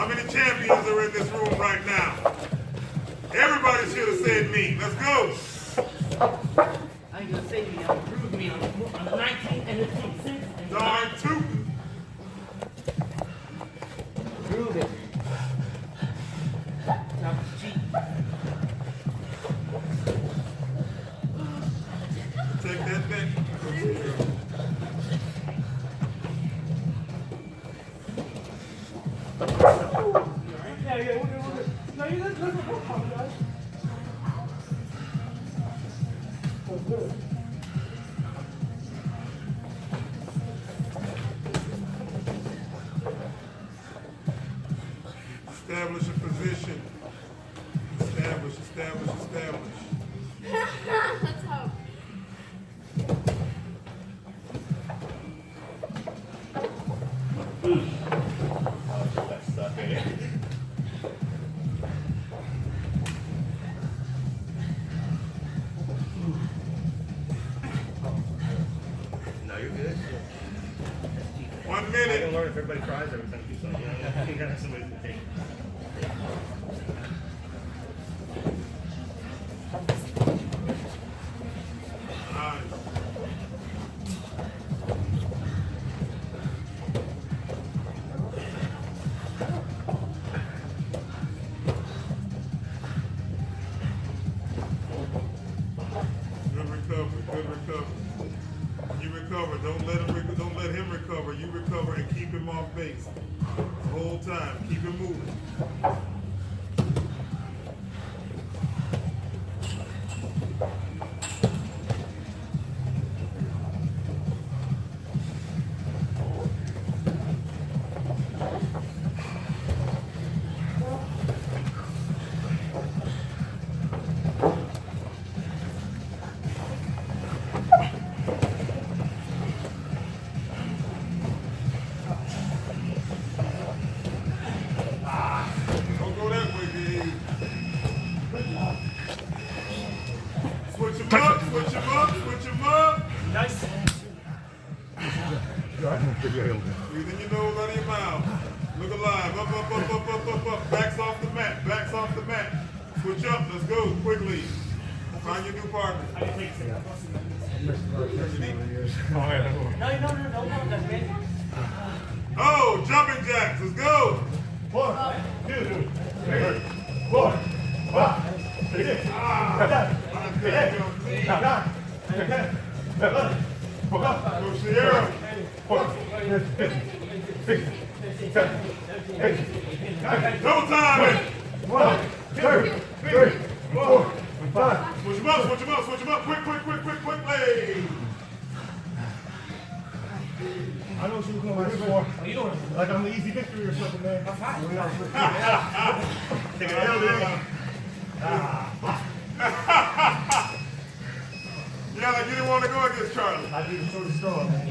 How many champions are in this room right now? Everybody should have said me. Let's go. I ain't gonna say me. I'll prove me on the 19th and the 26th. Darn tootin'. Prove it. Top is cheap. Take that thing. Yeah, we're good. No, you're good. Don't apologize. That's good. Establish a position. Establish. Let's hope. No, you're good. 1 I minute. don't learn if everybody cries every time you do something. You gotta have somebody to take. Nice. Good recovery. You recover. Don't let him recover. You recover and keep him off base. The whole time. Keep him moving. Don't go that way, dude. Switch him up. Nice. Breathe in your nose, out of your mouth. Look alive. Up. Backs off the mat. Switch up. Let's go quickly. Find your new partner. No, apologize, man. Oh, jumping jacks. Let's go. 1, 2, 3, 4, 5, 6, 7, 8, 9, 10, 11, Go Sierra. 14, 15, 16, 17, 18, 19, Double time. 1, 2, 3, 4, 5. Switch him up. Quickly. I know she was going right before. What are you doing? Like I'm the easy victory or something, man. I'm fine. Take it out there. Yeah, like you didn't want to go against Charlie. I do the short straw, man.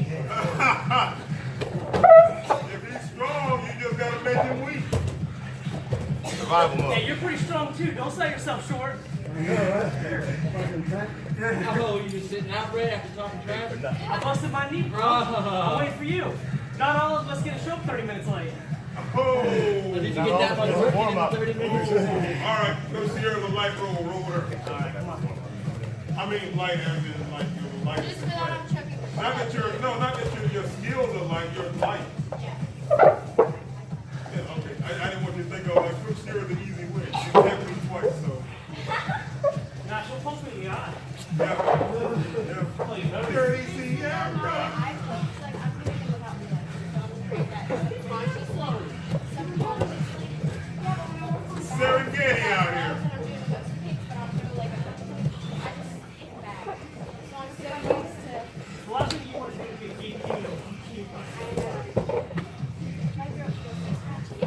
If he's strong, you just gotta make him weak. Survival mode. Hey, you're pretty strong too. Don't sell yourself short. Oh, you just sitting out, Brad, after talking trash? I busted my knee, bro. I'm waiting for you. Not all of us gonna show up 30 minutes late. Oh. Did you get that much work in 30 minutes? All right, go Sierra's a light roll her. All right, come on. I mean light as in like you're light. Just without I'm choking. Not that your skills are light, you're light. Yeah. Yeah, okay. I didn't want you to think of like Coach Sierra's an easy win. She's tapped me twice, so. Nah, she'll punch me in the eye. Yeah. Oh, you know Dirty Sierra. I feel like I'm doing it without me. So I'm afraid that she's slow. Someone told me she's like, yeah, but we don't want that. Serengeti out here. I'm doing those kicks, but I'll do like I just hit back. So I'm so used to. the last thing you want to do is get DQ. My throat feels so scratchy.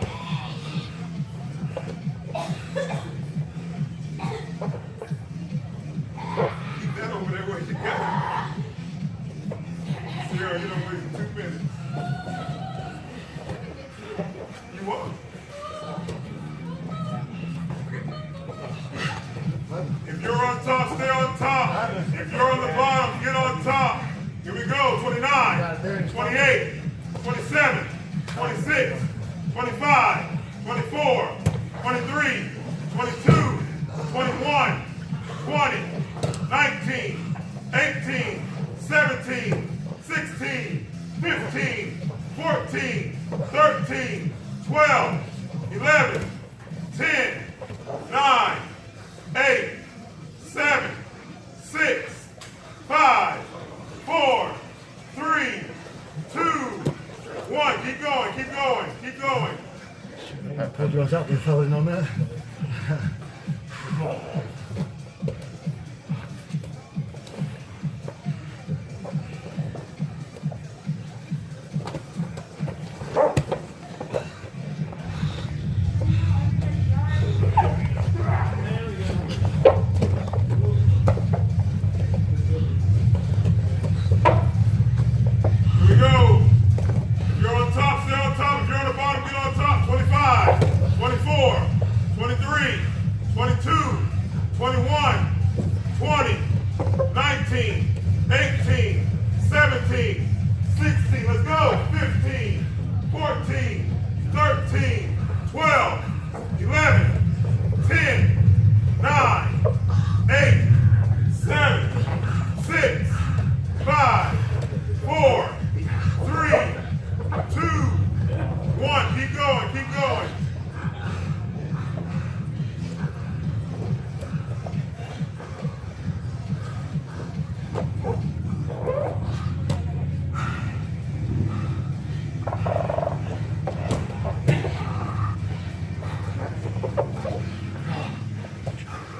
Keep that over there where you got it. Sierra, you don't wait 2 minutes. You won. If you're on top, stay on top. If you're on the bottom, get on top. Here we go. 29, 28, 27, 26, 25, 24, 23, 22, 21, 20, 19, 18, 17, 16, 15, 14, 13, 12, 11, 10, 9, 8, 7, 6, 5, 4, 3, 2, 1. Keep going, keep going, keep going. I pulled yours up, you fellas on that. Here we go. If you're on top, stay on top. If you're on the bottom, get on top. 25, 24, 23, 22, 21, 20, 19, 18, 17, 16. Let's go. 15, 14, 13, 12, 11, 10, 9, 8, 7, 6, 5, 4, 3, 2, 1. Keep going, keep going.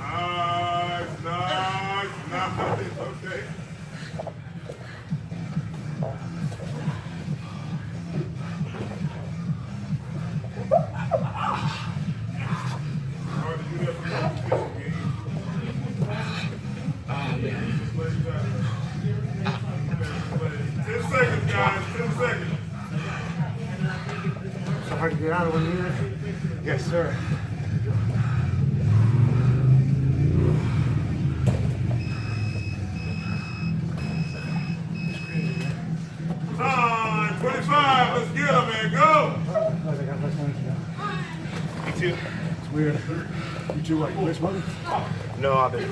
Nice, nice, nice. Okay. Hard to do that for your physical game. Just let it go. 10 seconds, guys. 10 seconds. So hard to get out of one unit? Yes, sir. Time 25. Let's get them, man. Go. Me too. It's weird. You two what, you quit smoking? No, I've been.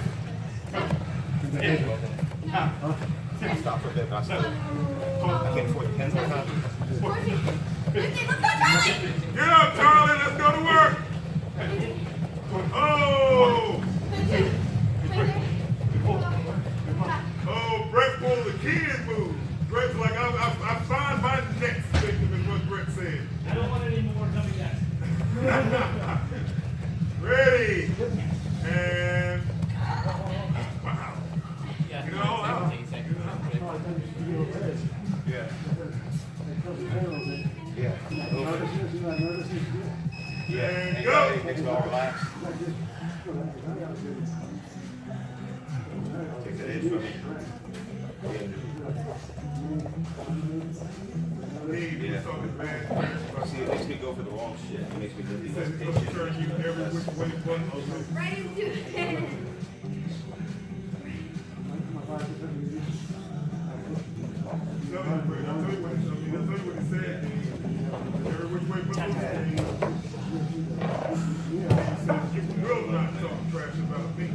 Huh? Stop for a bit, but I still. I can't afford the pens all the time. Get up, Charlie. Let's go to work. Oh. Oh, Brett pulled the kid move. Brett's like, I find my next victim is what Brett said. I don't want any more coming back. Ready. And wow. Get it all out. Yeah. Yeah. And go. Makes me all relaxed. Take the edge from me. Yeah. See, it makes me go for the wrong shit. It makes me do these It's going to turn you every which way but Right into it. I'll tell you what he said. Every which way but he said, you will not talk trash about me.